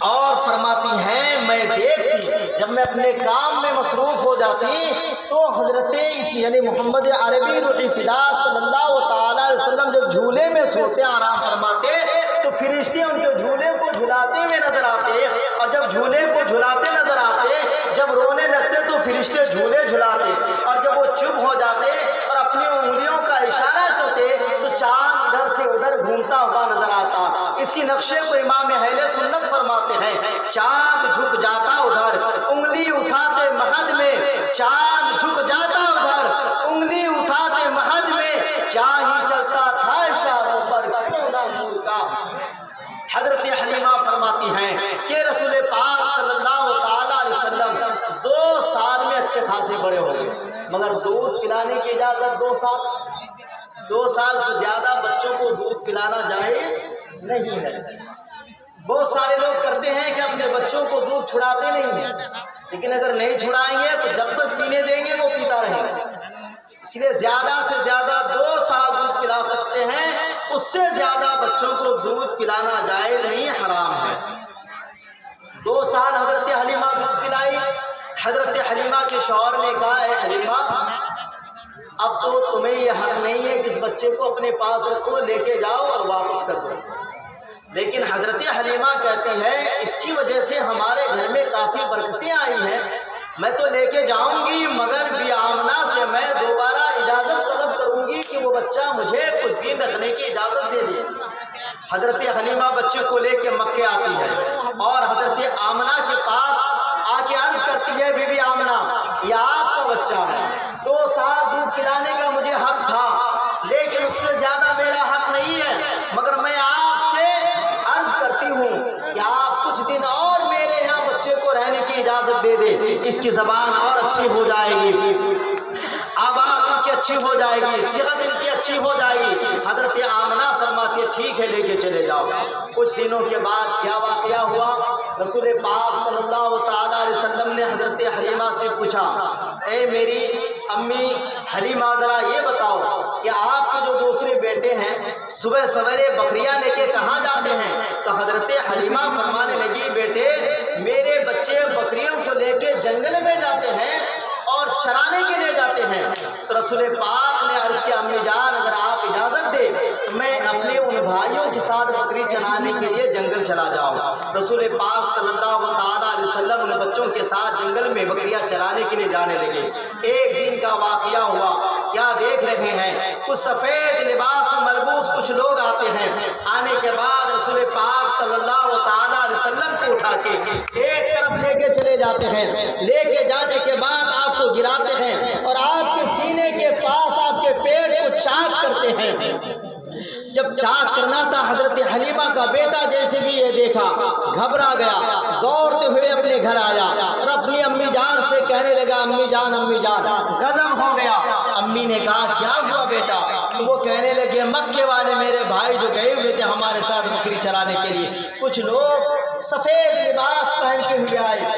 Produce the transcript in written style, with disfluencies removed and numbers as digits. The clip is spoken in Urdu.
اور فرماتی ہیں میں دیکھتی جب میں اپنے کام میں مصروف ہو جاتی تو حضرت یعنی محمد عربی روح فدا صلی اللہ تعالی علیہ وسلم جب جھولے میں سوتے آرام فرماتے تو فرشتے ان کے جھولے کو جھلاتے ہوئے نظر آتے، اور جب جھولے کو جھلاتے نظر آتے جب رونے لگتے تو فرشتے جھولے جھلاتے، اور جب وہ چپ ہو جاتے اور اپنی انگلیوں کا اشارہ کرتے تو چاند ادھر سے ادھر گھومتا ہوا نظر آتا۔ اس کی نقشے کو امام اہل سنت فرماتے ہیں چاند جھک جاتا ادھر انگلی اٹھاتے مہد میں، چاند جھک جاتا ادھر انگلی اٹھاتے مہد میں، کیا ہی چلتا تھا اشاروں پر کیوں نہ نور کا۔ حضرت حلیمہ فرماتی ہیں کہ رسول پاک صلی اللہ تعالی علیہ وسلم 2 سال میں اچھے خاصے بڑے ہو گئے، مگر دودھ پلانے کی اجازت 2 سال سے زیادہ بچوں کو دودھ پلانا جائز نہیں ہے۔ بہت سارے لوگ کرتے ہیں کہ اپنے بچوں کو دودھ چھڑاتے نہیں ہیں، لیکن اگر نہیں چھڑائیں گے تو جب تک پینے دیں گے وہ پیتا رہے گا، اس لیے زیادہ سے زیادہ 2 سال دودھ پلا سکتے ہیں، اس سے زیادہ بچوں کو دودھ پلانا جائز نہیں، حرام ہے۔ 2 سال حضرت حلیمہ دودھ پلائی۔ حضرت حلیمہ کے شوہر نے کہا اے حلیمہ اب تو تمہیں یہ حق نہیں ہے کہ اس بچے کو اپنے پاس رکھو، لے کے جاؤ اور واپس کر دو، لیکن حضرت حلیمہ کہتے ہیں اس کی وجہ سے ہمارے گھر میں کافی برکتیں آئی ہیں، میں تو لے کے جاؤں گی مگر بی آمنہ سے میں دوبارہ اجازت طلب کروں گی کہ وہ بچہ مجھے کچھ دن رکھنے کی اجازت دے دے۔ حضرت حلیمہ بچے کو لے کے مکے آتی ہے اور حضرت آمنہ کے پاس آ کے عرض کرتی ہے بی بی آمنہ یہ آپ کا بچہ ہے، 2 سال دودھ پلانے کا مجھے حق تھا لیکن اس سے زیادہ میرا حق نہیں ہے، مگر میں آپ سے عرض کرتی ہوں کہ آپ کچھ دن اور میرے یہاں بچے کو رہنے کی اجازت دے دے، اس کی زبان اور اچھی ہو جائے گی، آواز ان کی اچھی ہو جائے گی، صحت ان کی اچھی ہو جائے گی۔ حضرت آمنہ فرماتی ہے ٹھیک ہے لے کے چلے جاؤ۔ کچھ دنوں کے بعد کیا واقعہ ہوا، رسول پاک صلی اللہ تعالی علیہ وسلم نے حضرت حلیمہ سے پوچھا اے میری امی حلیمہ ذرا یہ بتاؤ کہ آپ کے جو دوسرے بیٹے ہیں صبح سویرے بکریاں لے کے کہاں جاتے ہیں؟ تو حضرت حلیمہ فرمانے لگی بیٹے میرے بچے بکریوں کو لے کے جنگل میں جاتے ہیں اور چرانے کے لیے جاتے ہیں۔ تو رسول پاک نے عرض کیا امی جان اگر آپ اجازت دے تو میں اپنے ان بھائیوں کے ساتھ بکری چرانے کے لیے جنگل چلا جاؤں۔ رسول پاک صلی اللہ تعالی علیہ وسلم ان بچوں کے ساتھ جنگل میں بکریاں چرانے کے لیے جانے لگے۔ ایک دن کا واقعہ ہوا، کیا دیکھ رہے ہیں کچھ سفید لباس ملبوس کچھ لوگ آتے ہیں، آنے کے بعد رسول پاک صلی اللہ تعالی علیہ وسلم کو اٹھا کے ایک طرف لے کے چلے جاتے ہیں، لے کے جانے کے بعد آپ کو گراتے ہیں اور آپ کے سینے کے پاس آپ کے پیٹ کو چاک کرتے ہیں۔ جب چاک کرنا تھا حضرت حلیمہ کا بیٹا جیسے بھی یہ دیکھا گھبرا گیا، دوڑتے ہوئے اپنے گھر آیا اور اپنی امی جان سے کہنے لگا امی جان غضب ہو گیا۔ امی نے کہا کیا ہوا بیٹا؟ تو وہ کہنے لگے مکے والے میرے بھائی جو گئے ہوئے تھے ہمارے ساتھ بکری چرانے کے لیے کچھ لوگ سفید لباس پہن کے ہوئے آئے،